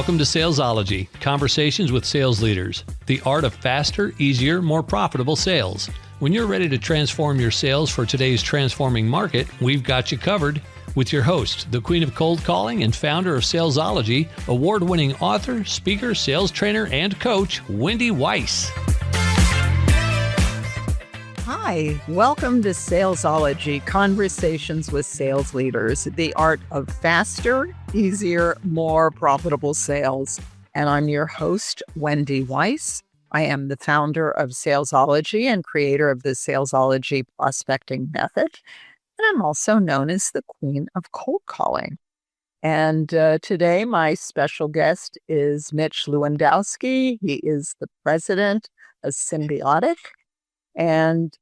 Welcome to Salesology, conversations with sales leaders, the art of faster, easier, more profitable sales. When you're ready to transform your sales for today's transforming market, we've got you covered with your host, the queen of cold calling and founder of Salesology, award-winning author, speaker, sales trainer, and coach, Wendy Weiss. Hi, welcome to Salesology, conversations with sales leaders, the art of faster, easier, more profitable sales. And I'm your host, Wendy Weiss. I am the founder of Salesology and creator of the Salesology prospecting method. And I'm also known as the queen of cold calling. And today, my special guest is Mitch Lewandowski. He is the president of Symbiotic. And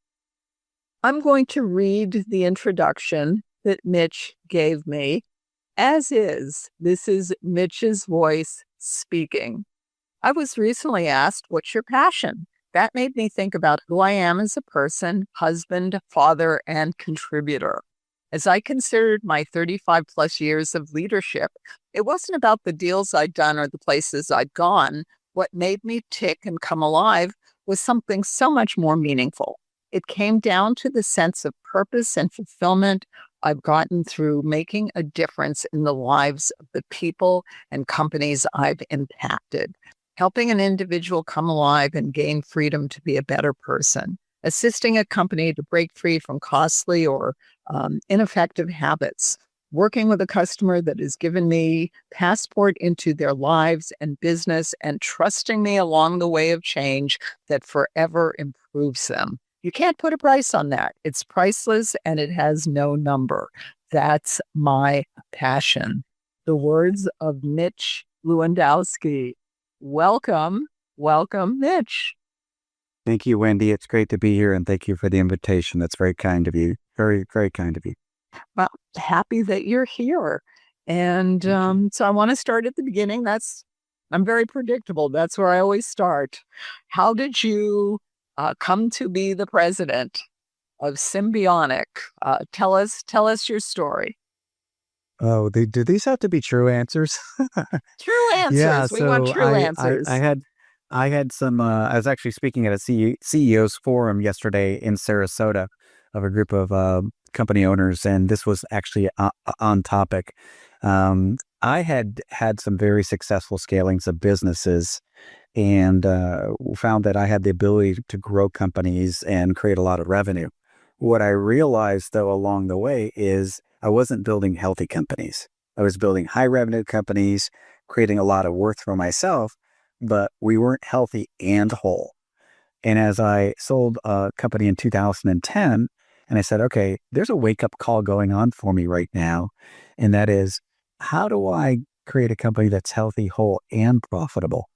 I'm going to read the introduction that Mitch gave me, as is. This is Mitch's voice speaking. I was recently asked, what's your passion? That made me think about who I am as a person, husband, father, and contributor. As I considered my 35 plus years of leadership, it wasn't about the deals I'd done or the places I'd gone. What made me tick and come alive was something so much more meaningful. It came down to the sense of purpose and fulfillment I've gotten through making a difference in the lives of the people and companies I've impacted, helping an individual come alive and gain freedom to be a better person, assisting a company to break free from costly or ineffective habits, working with a customer that has given me passport into their lives and business and trusting me along the way of change that forever improves them. You can't put a price on that. It's priceless and it has no number. That's my passion. The words of Mitch Lewandowski. Welcome, Mitch. Thank you, Wendy. It's great to be here, and thank you for the invitation. That's very kind of you. Very, very kind of you. Well, happy that you're here. And so I want to start at the beginning. I'm very predictable. That's where I always start. How did you come to be the president of Symbiotic? Tell us your story. Oh, do these have to be true answers? True answers. Yeah, We want true answers. I had some. I was actually speaking at a CEO's forum yesterday in Sarasota of a group of company owners, and this was actually on topic. I had some very successful scalings of businesses, and found that I had the ability to grow companies and create a lot of revenue. What I realized, though, along the way is I wasn't building healthy companies. I was building high revenue companies, creating a lot of worth for myself, but we weren't healthy and whole. And as I sold a company in 2010, and I said, okay, there's a wake-up call going on for me right now, and that is, how do I create a company that's healthy, whole, and profitable?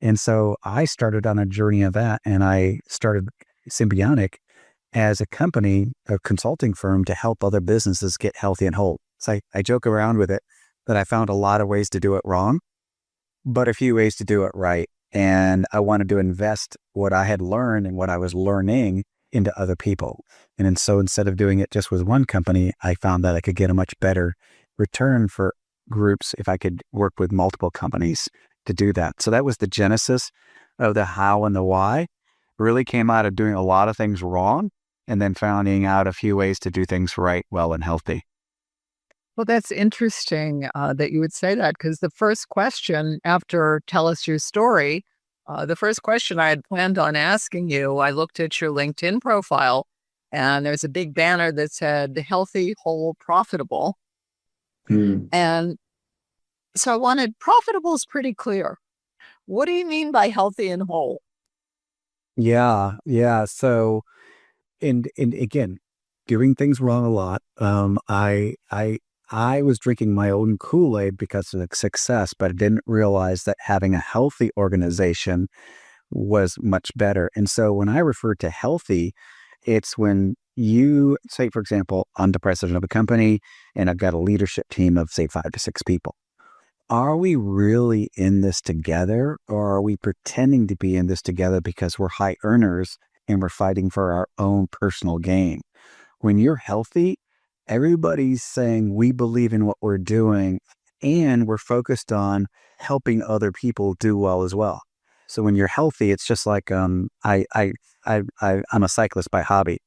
And so I started on a journey of that, and I started Symbiotic as a company, a consulting firm to help other businesses get healthy and whole. So I joke around with it that I found a lot of ways to do it wrong, but a few ways to do it right. And I wanted to invest what I had learned and what I was learning into other people. And so instead of doing it just with one company, I found that I could get a much better return for groups if I could work with multiple companies to do that. So that was the genesis of the how and the why. Really came out of doing a lot of things wrong and then finding out a few ways to do things right, well, and healthy. Well, that's interesting that you would say that, because the first question after tell us your story, the first question I had planned on asking you, I looked at your LinkedIn profile and there's a big banner that said healthy, whole, profitable. And so I wanted, profitable is pretty clear. What do you mean by healthy and whole? Yeah. So, and again, doing things wrong a lot. I was drinking my own Kool-Aid because of the success, but I didn't realize that having a healthy organization was much better. And so when I refer to healthy, it's when you say, for example, I'm the president of a company and I've got a leadership team of, say, 5 to 6 people. Are we really in this together, or are we pretending to be in this together because we're high earners and we're fighting for our own personal gain? When you're healthy, everybody's saying we believe in what we're doing and we're focused on helping other people do well as well. So when you're healthy, it's just like I'm a cyclist by hobby,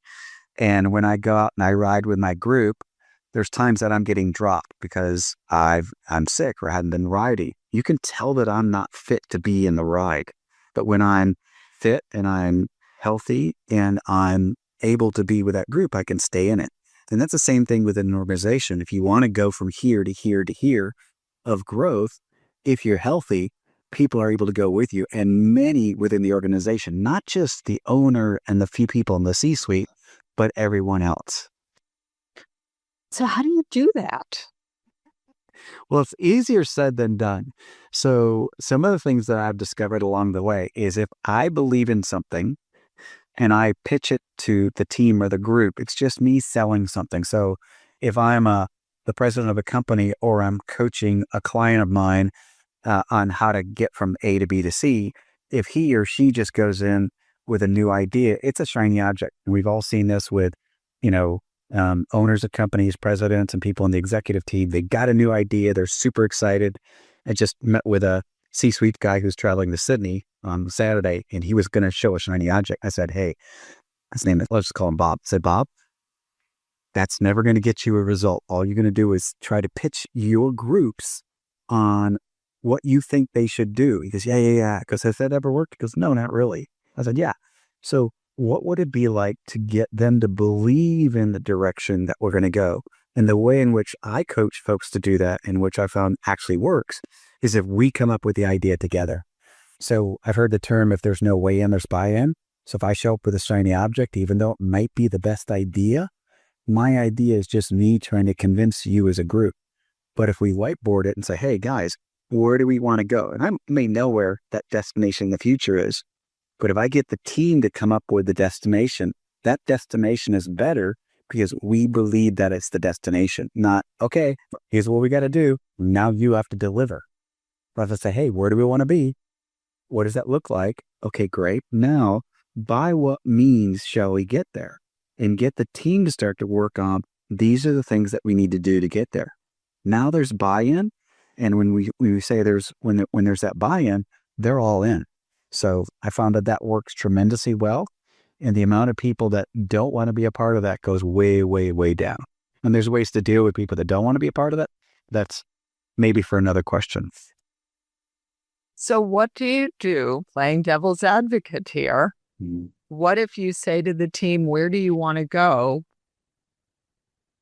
and when I go out and I ride with my group, there's times that I'm getting dropped because I'm sick or I haven't been riding. You can tell that I'm not fit to be in the ride, but when I'm fit and I'm healthy and I'm able to be with that group, I can stay in it. And that's the same thing within an organization. If you want to go from here to here to here of growth, if you're healthy, people are able to go with you, and many within the organization, not just the owner and the few people in the C-suite, but everyone else. So how do you do that? Well, it's easier said than done. So some of the things that I've discovered along the way is if I believe in something and I pitch it to the team or the group, it's just me selling something. So if I'm the president of a company or I'm coaching a client of mine on how to get from A to B to C, if he or she just goes in with a new idea, it's a shiny object. And we've all seen this with, owners of companies, presidents, and people in the executive team. They got a new idea. They're super excited. I just met with a C-suite guy who's traveling to Sydney on Saturday, and he was going to show a shiny object. I said, hey, his name is, let's just call him Bob. I said, Bob, that's never going to get you a result. All you're going to do is try to pitch your groups on what you think they should do. He goes, yeah. Because has that ever worked? He goes, no, not really. I said, yeah. So what would it be like to get them to believe in the direction that we're going to go? And the way in which I coach folks to do that, and which I found actually works, is if we come up with the idea together. So I've heard the term, if there's no way in, there's buy-in. So if I show up with a shiny object, even though it might be the best idea, my idea is just me trying to convince you as a group. But if we whiteboard it and say, hey guys, where do we want to go? And I may know where that destination in the future is, but if I get the team to come up with the destination, that destination is better because we believe that it's the destination, not, okay, here's what we got to do. Now you have to deliver. But if I say, hey, where do we want to be? What does that look like? Okay, great. Now, by what means shall we get there? And get the team to start to work on, these are the things that we need to do to get there. Now there's buy-in. And when we say when there's that buy-in, they're all in. So I found that works tremendously well. And the amount of people that don't want to be a part of that goes way, way, way down. And there's ways to deal with people that don't want to be a part of that. That's maybe for another question. So what do you do, playing devil's advocate here? Mm-hmm. What if you say to the team, where do you want to go?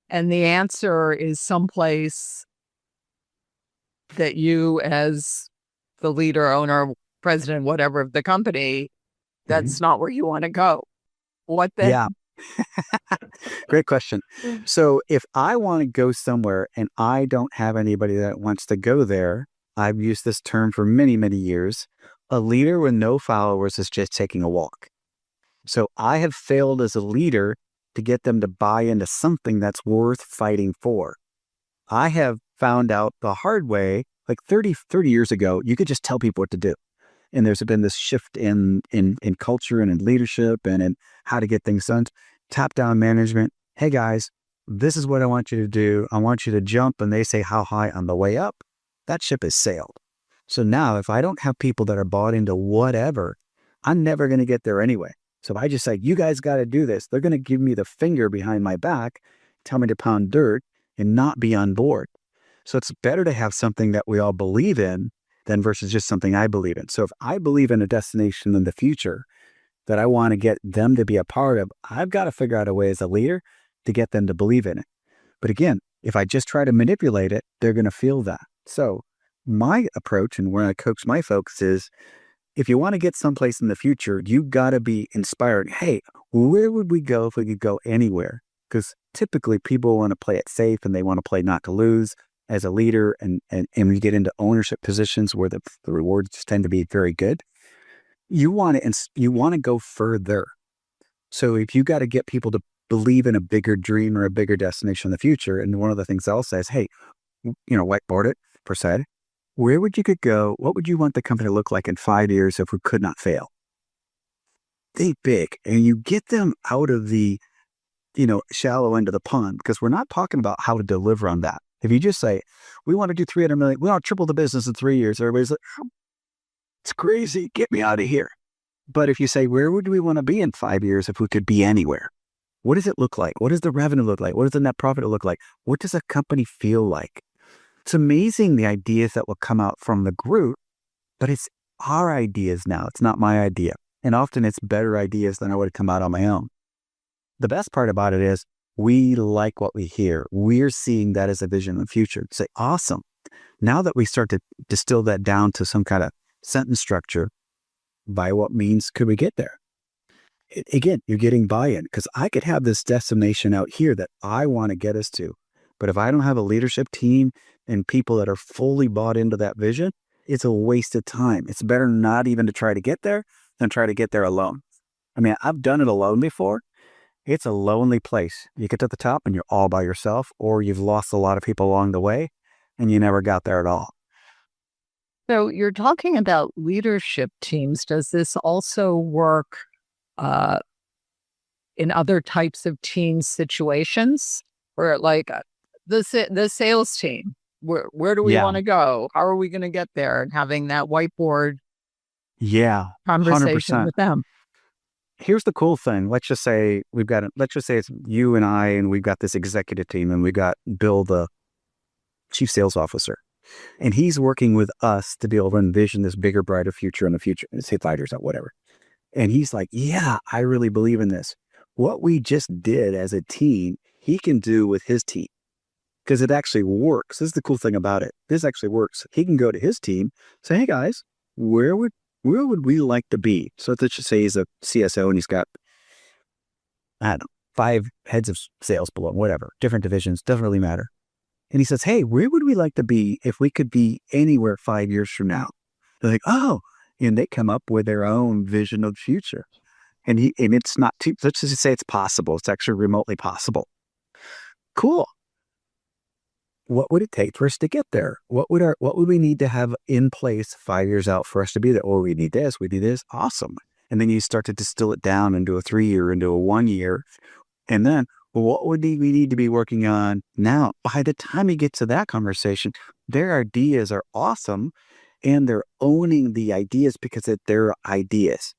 And the answer is someplace that you, as the leader, owner, president, whatever of the company, that's not where you want to go. What then? Yeah. Great question. So if I want to go somewhere and I don't have anybody that wants to go there, I've used this term for many, many years. A leader with no followers is just taking a walk. So I have failed as a leader to get them to buy into something that's worth fighting for. I have found out the hard way, like 30 years ago, you could just tell people what to do. And there's been this shift in culture and in leadership and in how to get things done. Top-down management. Hey guys, this is what I want you to do. I want you to jump. And they say how high on the way up. That ship has sailed. So now if I don't have people that are bought into whatever, I'm never going to get there anyway. So if I just say, you guys got to do this, they're going to give me the finger behind my back, tell me to pound dirt and not be on board. So it's better to have something that we all believe in than versus just something I believe in. So if I believe in a destination in the future that I want to get them to be a part of, I've got to figure out a way as a leader to get them to believe in it. But again, if I just try to manipulate it, they're going to feel that. So my approach and where I coach my folks is, if you want to get someplace in the future, you got to be inspired. Hey, where would we go if we could go anywhere? Because typically people want to play it safe and they want to play not to lose as a leader. And when you get into ownership positions where the rewards tend to be very good, you want to go further. So if you got to get people to believe in a bigger dream or a bigger destination in the future, and one of the things I'll say is, hey, whiteboard it per se. Where would you could go? What would you want the company to look like in 5 years if we could not fail? Think big, and you get them out of the, shallow end of the pond, because we're not talking about how to deliver on that. If you just say, we want to do 300 million, we want to triple the business in 3 years, everybody's like, it's crazy, get me out of here. But if you say, where would we want to be in 5 years if we could be anywhere? What does it look like? What does the revenue look like? What does the net profit look like? What does a company feel like? It's amazing the ideas that will come out from the group, but it's our ideas now. It's not my idea. And often it's better ideas than I would come out on my own. The best part about it is we like what we hear. We're seeing that as a vision of the future. Say, awesome. Now that we start to distill that down to some kind of sentence structure, by what means could we get there? Again, you're getting buy-in, because I could have this destination out here that I want to get us to. But if I don't have a leadership team and people that are fully bought into that vision, it's a waste of time. It's better not even to try to get there than try to get there alone. I mean, I've done it alone before. It's a lonely place. You get to the top and you're all by yourself, or you've lost a lot of people along the way and you never got there at all. So you're talking about leadership teams. Does this also work in other types of team situations, where like the sales team, where do we Yeah. want to go? How are we going to get there? And having that whiteboard Yeah. conversation 100%. with them. Here's the cool thing. Let's just say it's you and I, and we've got this executive team, and we got Bill, the chief sales officer, and he's working with us to be able to envision this bigger, brighter future in the future. Say 5 years out, whatever. And he's like, yeah, I really believe in this. What we just did as a team, he can do with his team, because it actually works. This is the cool thing about it. This actually works. He can go to his team, say, hey guys, where would we like to be? So let's just say he's a CSO and he's got, I don't know, 5 heads of sales below, whatever, different divisions, doesn't really matter. And he says, hey, where would we like to be if we could be anywhere 5 years from now? They're like, oh, and they come up with their own vision of the future. And it's not too, let's just say it's possible. It's actually remotely possible. Cool. What would it take for us to get there? What would we need to have in place 5 years out for us to be there? Oh, we need this, we need this. Awesome. And then you start to distill it down into a 3-year, into a 1 year. And then what would we need to be working on now? By the time you get to that conversation, their ideas are awesome, and they're owning the ideas because they're their ideas.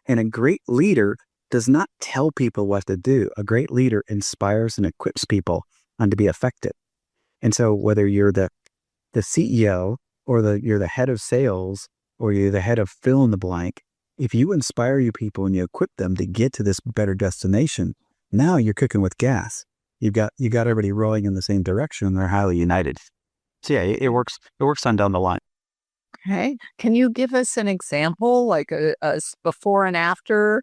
And a great leader does not tell people what to do. A great leader inspires and equips people on to be effective. And so whether you're the CEO, or you're the head of sales, or you're the head of fill in the blank, if you inspire your people and you equip them to get to this better destination, now you're cooking with gas. You got everybody rowing in the same direction, and they're highly united. So yeah, it works. It works on down the line. Okay. Can you give us an example, like a before and after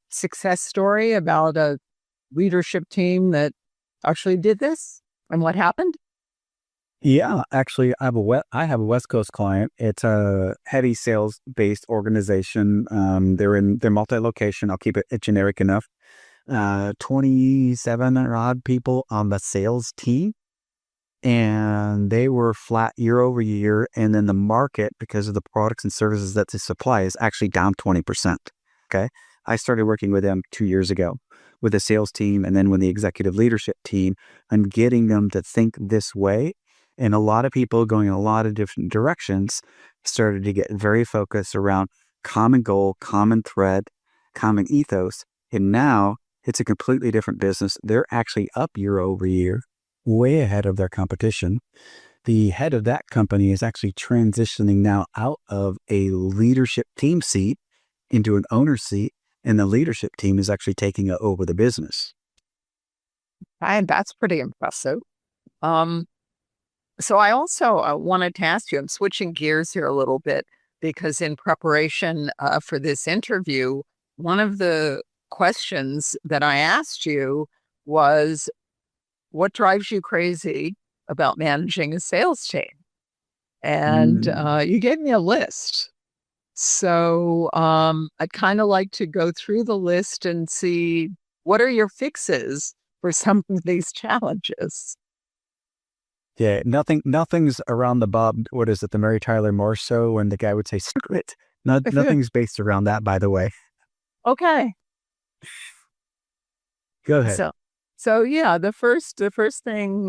success story about a leadership team that actually did this and what happened? Yeah, actually, I have a West Coast client. It's a heavy sales-based organization. They're multi-location. I'll keep it generic enough. 27 or odd people on the sales team, and they were flat year over year. And then the market, because of the products and services that they supply, is actually down 20%. Okay. I started working with them 2 years ago with the sales team, and then with the executive leadership team, and getting them to think this way. And a lot of people going in a lot of different directions started to get very focused around common goal, common thread, common ethos. And now it's a completely different business. They're actually up year over year, way ahead of their competition. The head of that company is actually transitioning now out of a leadership team seat into an owner seat, and the leadership team is actually taking over the business. And that's pretty impressive. So I also wanted to ask you, I'm switching gears here a little bit, because in preparation for this interview, one of the questions that I asked you was, what drives you crazy about managing a sales team? And you gave me a list. So I'd kind of like to go through the list and see, what are your fixes for some of these challenges? Yeah, nothing's around the Bob, what is it, the Mary Tyler Moore show, when the guy would say, screw it. Nothing's based around that, by the way. Okay. Go ahead. So yeah, the first thing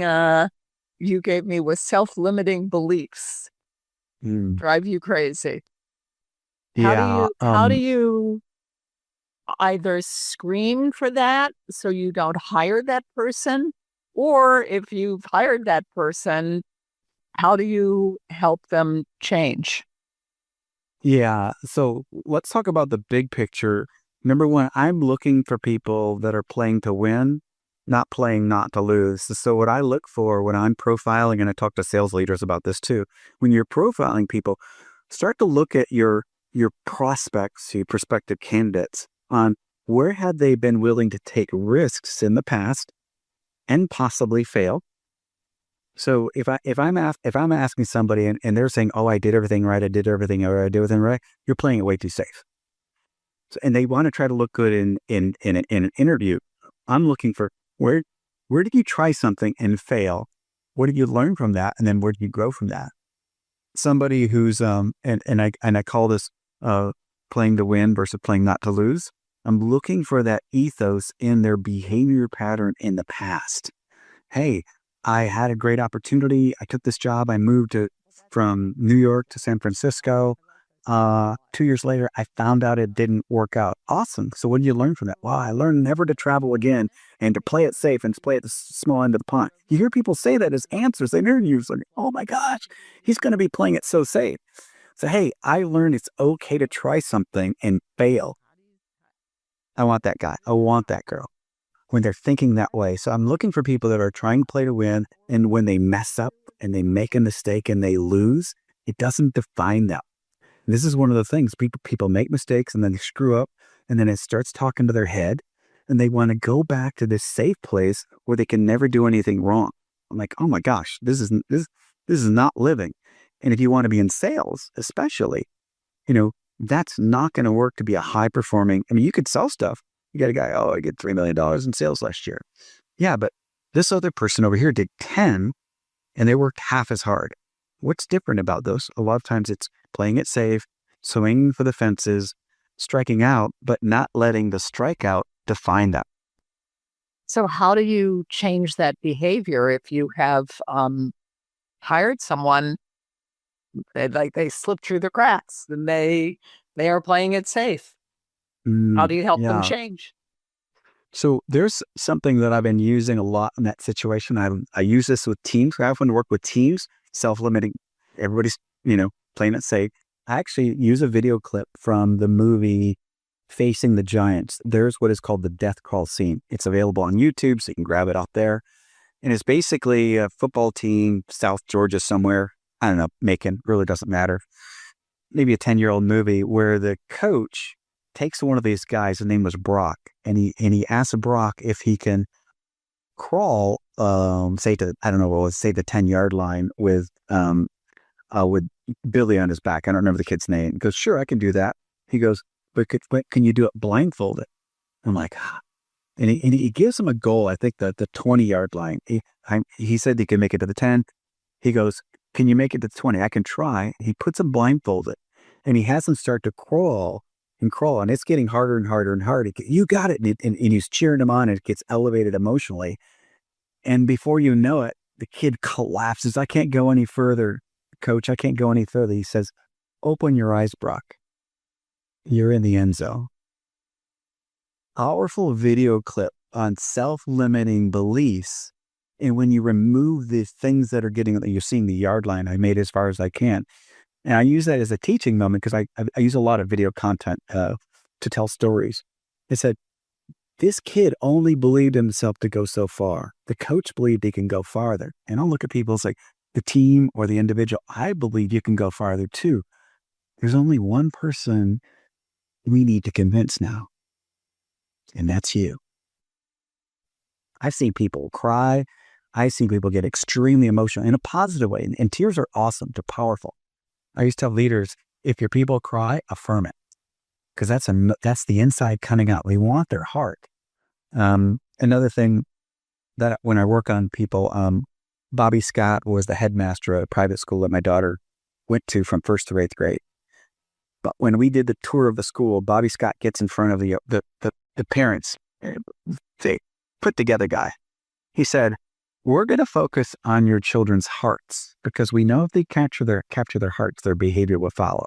you gave me was self-limiting beliefs. Mm. Drive you crazy. Yeah. How do you either screen for that so you don't hire that person? Or if you've hired that person, how do you help them change? Yeah. So let's talk about the big picture. Number one, I'm looking for people that are playing to win, not playing not to lose. So what I look for when I'm profiling, and I talk to sales leaders about this too, when you're profiling people, start to look at your prospects, your prospective candidates on where had they been willing to take risks in the past and possibly fail. So if I'm asking somebody and they're saying, "Oh, I did everything right, I did everything right, I did everything right," you're playing it way too safe. So, and they want to try to look good in an interview. I'm looking for where did you try something and fail? What did you learn from that, and then where did you grow from that? Somebody who's and I call this playing to win versus playing not to lose. I'm looking for that ethos in their behavior pattern in the past. Hey, I had a great opportunity. I took this job. I moved from New York to San Francisco. 2 years later, I found out it didn't work out. Awesome. So what did you learn from that? Well, I learned never to travel again and to play it safe and to play at the small end of the pond. You hear people say that as answers in interviews, like, oh my gosh, he's going to be playing it so safe. So, hey, I learned it's okay to try something and fail. I want that guy. I want that girl when they're thinking that way. So I'm looking for people that are trying to play to win. And when they mess up and they make a mistake and they lose, it doesn't define them. And this is one of the things people make mistakes and then they screw up and then it starts talking to their head and they want to go back to this safe place where they can never do anything wrong. I'm like, oh my gosh, this is not living. And if you want to be in sales, especially, that's not going to work to be a high performing. I mean, you could sell stuff. You got a guy, oh, I get $3 million in sales last year. Yeah, but this other person over here did 10 and they worked half as hard. What's different about those? A lot of times it's playing it safe, swinging for the fences, striking out, but not letting the strikeout define that. So how do you change that behavior if you have hired someone they slip through the cracks and they are playing it safe? How do you help them Yeah. change? So there's something that I've been using a lot in that situation. I use this with teams. I often work with teams, self-limiting. Everybody's, playing it safe. I actually use a video clip from the movie Facing the Giants. There's what is called the death call scene. It's available on YouTube, so you can grab it out there. And it's basically a football team, South Georgia somewhere. I don't know, Macon, really doesn't matter. Maybe a 10-year-old movie where the coach takes one of these guys, his name was Brock, and he asks Brock if he can crawl, say the 10-yard line with Billy on his back. I don't remember the kid's name. He goes, sure, I can do that. He goes, but can you do it blindfolded? I'm like, and he gives him a goal. I think the 20-yard line. He said he could make it to the 10. He goes, can you make it to the 20? I can try. He puts him blindfolded, and he has him start to crawl, and it's getting harder and harder and harder. You got it. And he's cheering him on, and it gets elevated emotionally. And before you know it, the kid collapses. I can't go any further, coach. I can't go any further. He says, open your eyes, Brock. You're in the end zone. Powerful video clip on self-limiting beliefs. And when you remove the things that are you're seeing the yard line, I made as far as I can. And I use that as a teaching moment because I use a lot of video content to tell stories. It said, this kid only believed himself to go so far. The coach believed he can go farther. And I'll look at people as like the team or the individual. I believe you can go farther too. There's only one person we need to convince now. And that's you. I've seen people cry. I've seen people get extremely emotional in a positive way. And tears are awesome. They're powerful. I used to tell leaders, if your people cry, affirm it. Because that's the inside coming out. We want their heart. Another thing that when I work on people, Bobby Scott was the headmaster at a private school that my daughter went to from 1st through 8th grade. But when we did the tour of the school, Bobby Scott gets in front of the parents, the put together guy. He said, we're going to focus on your children's hearts because we know if they capture their hearts, their behavior will follow.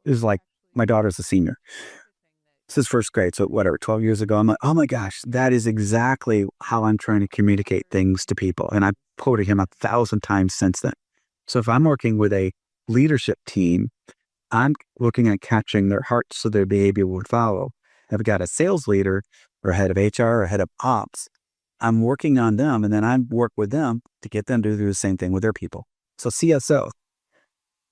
This is like my daughter's a senior. This is first grade, so whatever, 12 years ago, I'm like, oh my gosh, that is exactly how I'm trying to communicate things to people. And I've quoted him 1,000 times since then. So if I'm working with a leadership team, I'm looking at catching their hearts so their behavior would follow. If I've got a sales leader or a head of HR or a head of ops, I'm working on them and then I work with them to get them to do the same thing with their people. So CSO,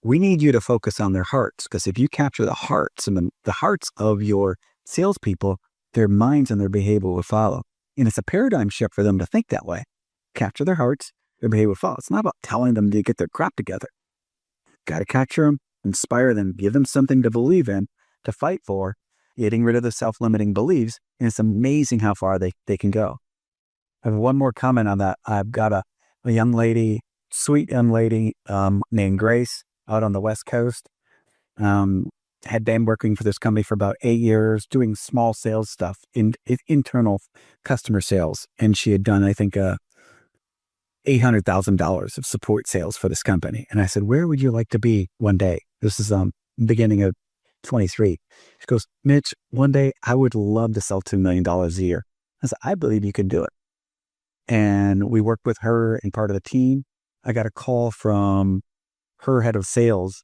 we need you to focus on their hearts because if you capture the hearts and the hearts of your salespeople, their minds and their behavior will follow. And it's a paradigm shift for them to think that way. Capture their hearts, their behavior will follow. It's not about telling them to get their crap together. Got to capture them, inspire them, give them something to believe in, to fight for, getting rid of the self-limiting beliefs. And it's amazing how far they can go. I have one more comment on that. I've got a young lady, sweet young lady named Grace out on the West Coast. Had been working for this company for about 8 years, doing small sales stuff, internal customer sales. And she had done, I think, $800,000 of support sales for this company. And I said, where would you like to be one day? This is beginning of 23. She goes, Mitch, one day I would love to sell $2 million a year. I said, I believe you can do it. And we worked with her and part of the team. I got a call from her head of sales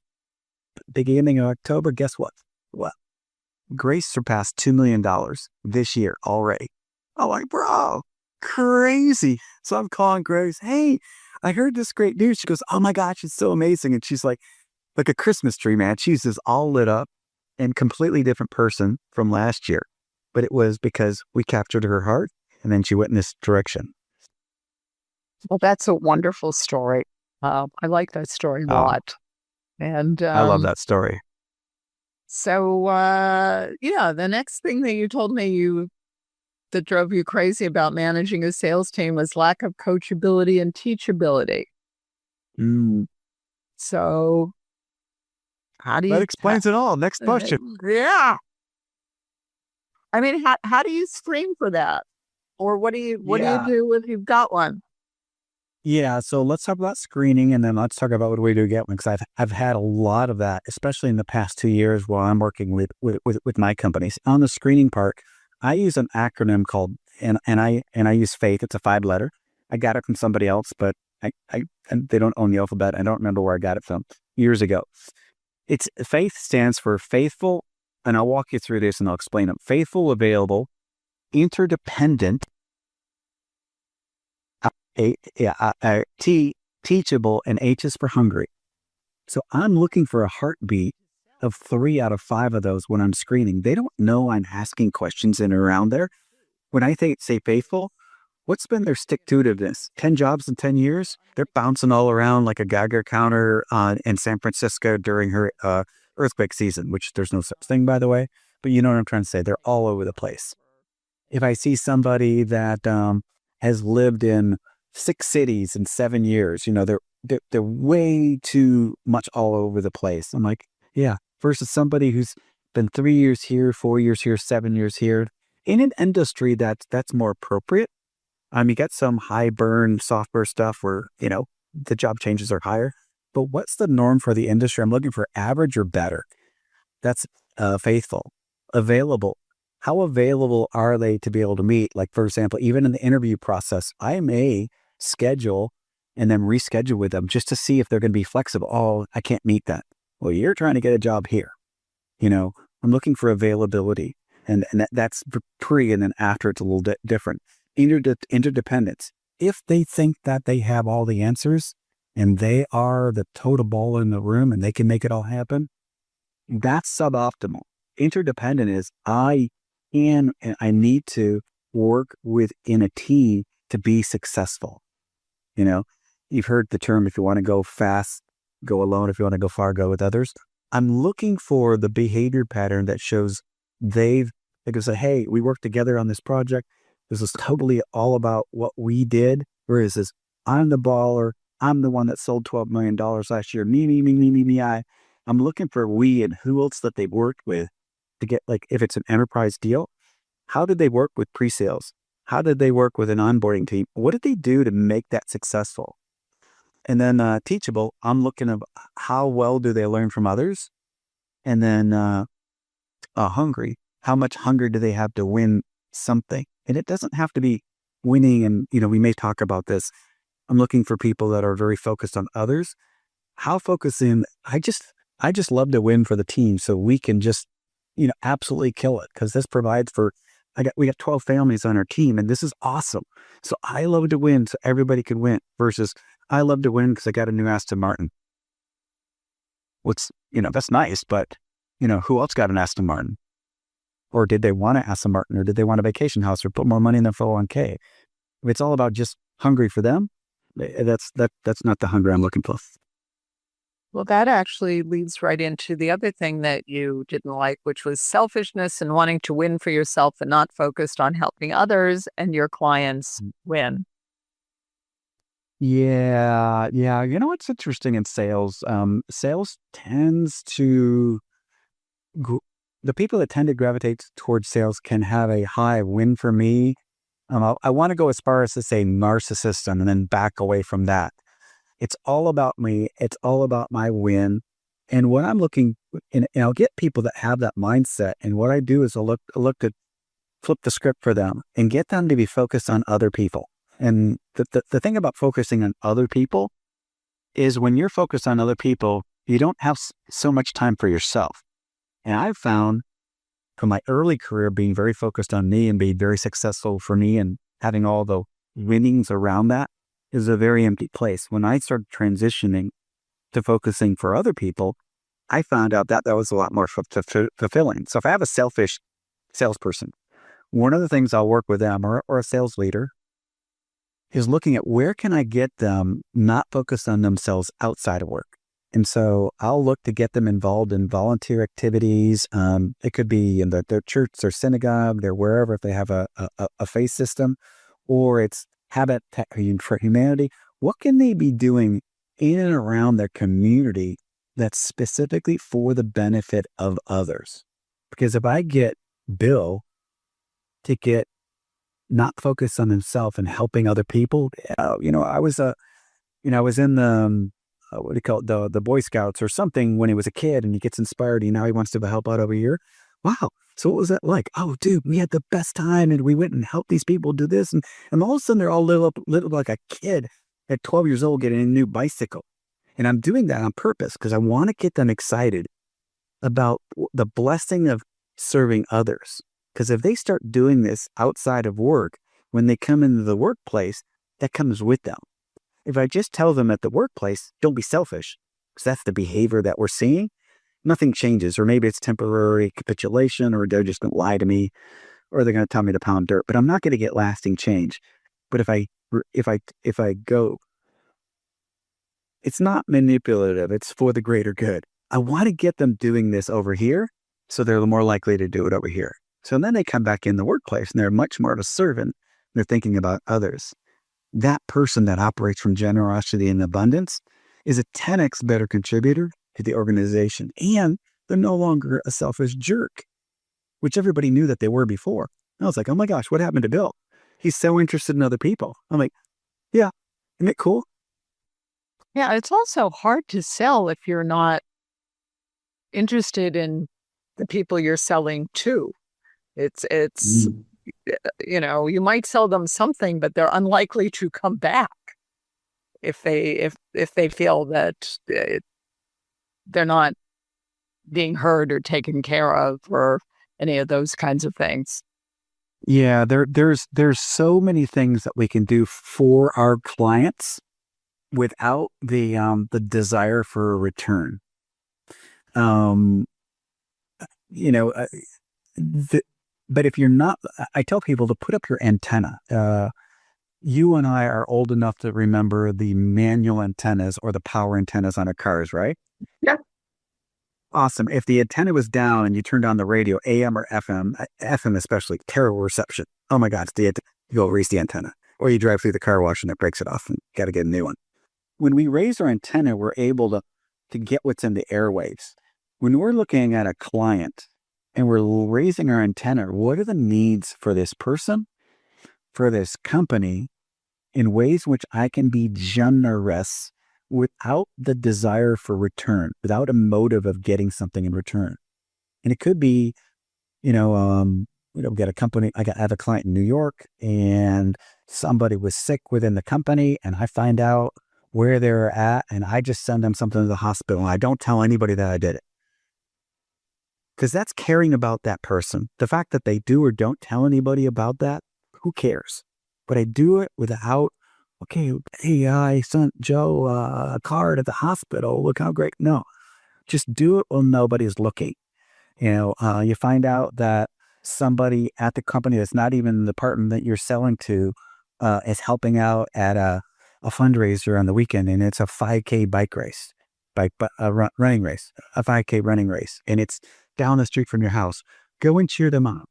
beginning of October. Guess what? Well, Grace surpassed $2 million this year already. I'm like, bro, crazy. So I'm calling Grace. Hey, I heard this great news. She goes, oh my gosh, it's so amazing. And she's like a Christmas tree, man. She's just all lit up and completely different person from last year. But it was because we captured her heart and then she went in this direction. Well, that's a wonderful story. I like that story a lot. And I love that story. So, the next thing that you told me that drove you crazy about managing a sales team was lack of coachability and teachability. So, how do you... That explains it all. Next question. Yeah. I mean, how do you screen for that? Or what do you do if you've got one? Yeah, so let's talk about screening, and then let's talk about what we do to get one, because I've had a lot of that, especially in the past 2 years while I'm working with my companies. On the screening part, I use an acronym called, and I use FAITH. It's a 5-letter. I got it from somebody else, but and they don't own the alphabet. I don't remember where I got it from years ago. It's FAITH stands for faithful, and I'll walk you through this and I'll explain them. Faithful, available, interdependent, teachable, and H is for hungry. So I'm looking for a heartbeat of 3 out of 5 of those when I'm screening. They don't know I'm asking questions in and around there. When I say faithful, what's been their stick-to-itiveness? 10 jobs in 10 years? They're bouncing all around like a Geiger counter in San Francisco during her earthquake season, which there's no such thing, by the way. But you know what I'm trying to say. They're all over the place. If I see somebody that has lived in 6 cities in 7 years, they're way too much all over the place. I'm like, yeah, versus somebody who's been 3 years here, 4 years here, 7 years here, in an industry that's more appropriate. You got some high burn software stuff where, the job changes are higher, but what's the norm for the industry? I'm looking for average or better. That's faithful. Available. How available are they to be able to meet? Like, for example, even in the interview process, I may schedule and then reschedule with them just to see if they're going to be flexible. Oh, I can't meet that. Well, you're trying to get a job here. I'm looking for availability, and that's pre and then after it's a little different. Interdependence. If they think that they have all the answers and they are the total ball in the room and they can make it all happen, that's suboptimal. Interdependent is I can and I need to work within a team to be successful. You've heard the term, if you want to go fast, go alone. If you want to go far, go with others. I'm looking for the behavior pattern that shows they can say, hey, we worked together on this project. This is totally all about what we did. Whereas this, I'm the baller. I'm the one that sold $12 million last year. Me, I'm looking for we and who else that they've worked with to get, like, if it's an enterprise deal, how did they work with pre-sales? How did they work with an onboarding team? What did they do to make that successful? And then teachable, I'm looking at how well do they learn from others? And then hungry, how much hunger do they have to win something? And it doesn't have to be winning. And, we may talk about this. I'm looking for people that are very focused on others. How focusing, I just love to win for the team so we can just, absolutely kill it, because this provides for, we got 12 families on our team, and this is awesome. So I love to win so everybody can win, versus I love to win because I got a new Aston Martin. That's nice, but who else got an Aston Martin? Or did they want an Aston Martin, or did they want a vacation house, or put more money in their 401k? If it's all about just hungry for them, that's not the hunger I'm looking for. Well, that actually leads right into the other thing that you didn't like, which was selfishness and wanting to win for yourself and not focused on helping others and your clients win. Yeah. What's interesting in sales? Sales tends to, the people that tend to gravitate towards sales can have a high win for me. I want to go as far as to say narcissist and then back away from that. It's all about me. It's all about my win. And what I'm looking, and I'll get people that have that mindset. And what I do is I'll look to flip the script for them and get them to be focused on other people. And the thing about focusing on other people is when you're focused on other people, you don't have so much time for yourself. And I've found from my early career being very focused on me and being very successful for me and having all the winnings around that is a very empty place. When I started transitioning to focusing for other people, I found out that was a lot more fulfilling. So if I have a selfish salesperson, one of the things I'll work with them or a sales leader is looking at where can I get them not focused on themselves outside of work. And so I'll look to get them involved in volunteer activities. It could be in their church, their synagogue, their wherever, if they have a faith system, or it's Habitat for Humanity. What can they be doing in and around their community that's specifically for the benefit of others? Because if I get Bill to get not focused on himself and helping other people, I was in the what do you call it, the Boy Scouts or something when he was a kid, and he gets inspired and now he wants to help out over here. Wow. So what was that like? Oh, dude, we had the best time and we went and helped these people do this. And all of a sudden they're all little like a kid at 12 years old getting a new bicycle. And I'm doing that on purpose because I want to get them excited about the blessing of serving others. Because if they start doing this outside of work, when they come into the workplace, that comes with them. If I just tell them at the workplace, don't be selfish, because that's the behavior that we're seeing, nothing changes. Or maybe it's temporary capitulation, or they're just going to lie to me, or they're going to tell me to pound dirt. But I'm not going to get lasting change. But if I go, it's not manipulative. It's for the greater good. I want to get them doing this over here, so they're more likely to do it over here. So then they come back in the workplace and they're much more of a servant. They're thinking about others. That person that operates from generosity and abundance is a 10x better contributor to the organization. And they're no longer a selfish jerk, which everybody knew that they were before. I was like, oh my gosh, what happened to Bill? He's so interested in other people. I'm like, yeah, isn't it cool? Yeah, it's also hard to sell if you're not interested in the people you're selling to. It's you might sell them something, but they're unlikely to come back if they feel that they're not being heard or taken care of or any of those kinds of things. Yeah, there's so many things that we can do for our clients without the desire for a return. But if you're not, I tell people to put up your antenna. You and I are old enough to remember the manual antennas or the power antennas on our cars, right? Yeah. Awesome. If the antenna was down and you turned on the radio, AM or FM, FM especially, terrible reception. Oh my God, you go raise the antenna. Or you drive through the car wash and it breaks it off and got to get a new one. When we raise our antenna, we're able to get what's in the airwaves. When we're looking at a client and we're raising our antenna, what are the needs for this person? for this company in ways which I can be generous without the desire for return, without a motive of getting something in return. And it could be, get a company. I have a client in New York, and somebody was sick within the company, and I find out where they're at, and I just send them something to the hospital, and I don't tell anybody that I did it. Because that's caring about that person. The fact that they do or don't tell anybody about that, who cares? But I do it without, hey, I sent Joe a card at the hospital. Look how great. No, just do it while nobody's looking. You find out that somebody at the company that's not even the department that you're selling to is helping out at a fundraiser on the weekend, and it's a 5K bike race, running race, a 5K running race, and it's down the street from your house. Go and cheer them on.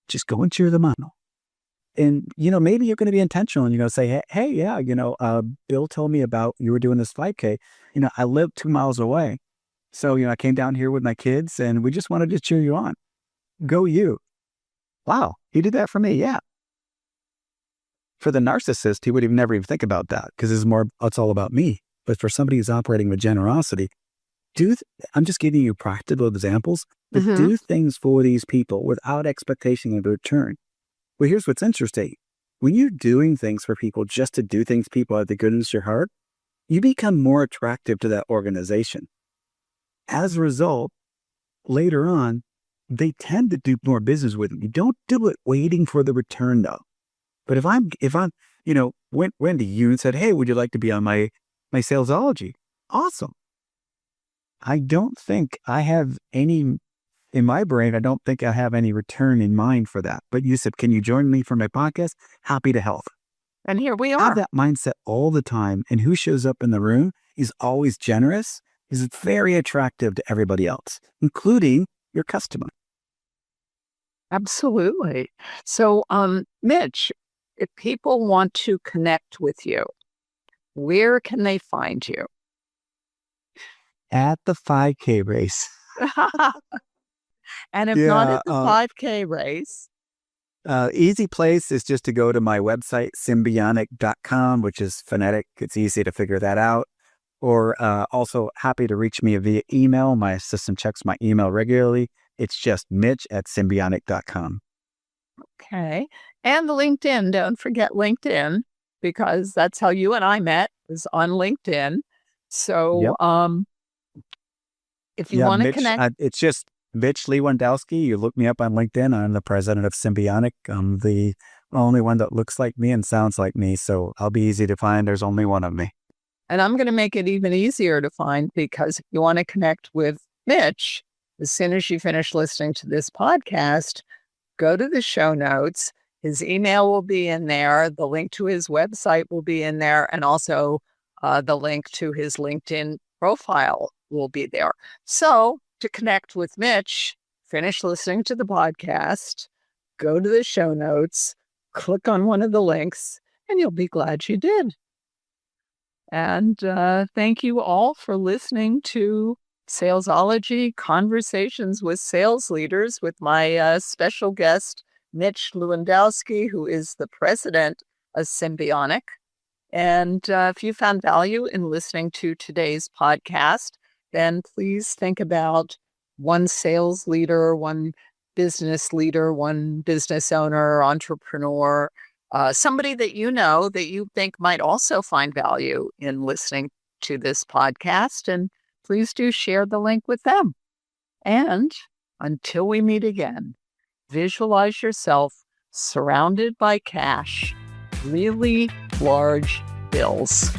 Just go and cheer them on. And, maybe you're going to be intentional and you're going to say, hey, yeah, Bill told me about you were doing this 5K. I live 2 miles away. So, I came down here with my kids and we just wanted to cheer you on. Go you. Wow, he did that for me. Yeah. For the narcissist, he would never even think about that because it's all about me. But for somebody who's operating with generosity, I'm just giving you practical examples, but do things for these people without expectation of return. Well, here's what's interesting. When you're doing things for people just to do things people out of the goodness of your heart, you become more attractive to that organization. As a result, later on, they tend to do more business with you. You don't do it waiting for the return though. But if I'm, went to you and said, hey, would you like to be on my salesology? Awesome. I don't think I have any, in my brain, I don't think I have any return in mind for that. But you said, can you join me for my podcast? Happy to help. And here we are. Have that mindset all the time. And who shows up in the room is always generous, is very attractive to everybody else, including your customer. Absolutely. So, Mitch, if people want to connect with you, where can they find you? At the 5K race. And if not at the 5K race? Easy place is just to go to my website, symbiotic.com, which is phonetic. It's easy to figure that out. Or also happy to reach me via email. My assistant checks my email regularly. It's just mitch@symbiotic.com. Okay. And the LinkedIn. Don't forget LinkedIn, because that's how you and I met, is on LinkedIn. So if you want to connect. It's just Mitch Lewandowski. You look me up on LinkedIn. I'm the president of Symbiotic. I'm the only one that looks like me and sounds like me. So I'll be easy to find. There's only one of me. And I'm going to make it even easier to find, because if you want to connect with Mitch, as soon as you finish listening to this podcast, go to the show notes. His email will be in there. The link to his website will be in there. And also the link to his LinkedIn profile will be there. So to connect with Mitch, finish listening to the podcast, go to the show notes, click on one of the links, and you'll be glad you did. And thank you all for listening to Salesology Conversations with Sales Leaders with my special guest, Mitch Lewandowski, who is the president of Symbiotic. And if you found value in listening to today's podcast, then please think about one sales leader, one business leader, one business owner, entrepreneur, somebody that you think might also find value in listening to this podcast. And please do share the link with them. And until we meet again, visualize yourself surrounded by cash, really large bills.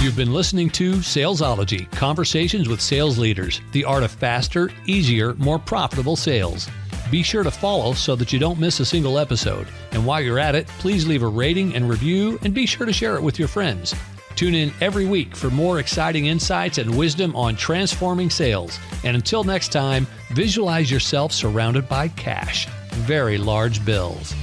You've been listening to Salesology, Conversations with Sales Leaders, the art of faster, easier, more profitable sales. Be sure to follow so that you don't miss a single episode. And while you're at it, please leave a rating and review, and be sure to share it with your friends. Tune in every week for more exciting insights and wisdom on transforming sales. And until next time, visualize yourself surrounded by cash, very large bills.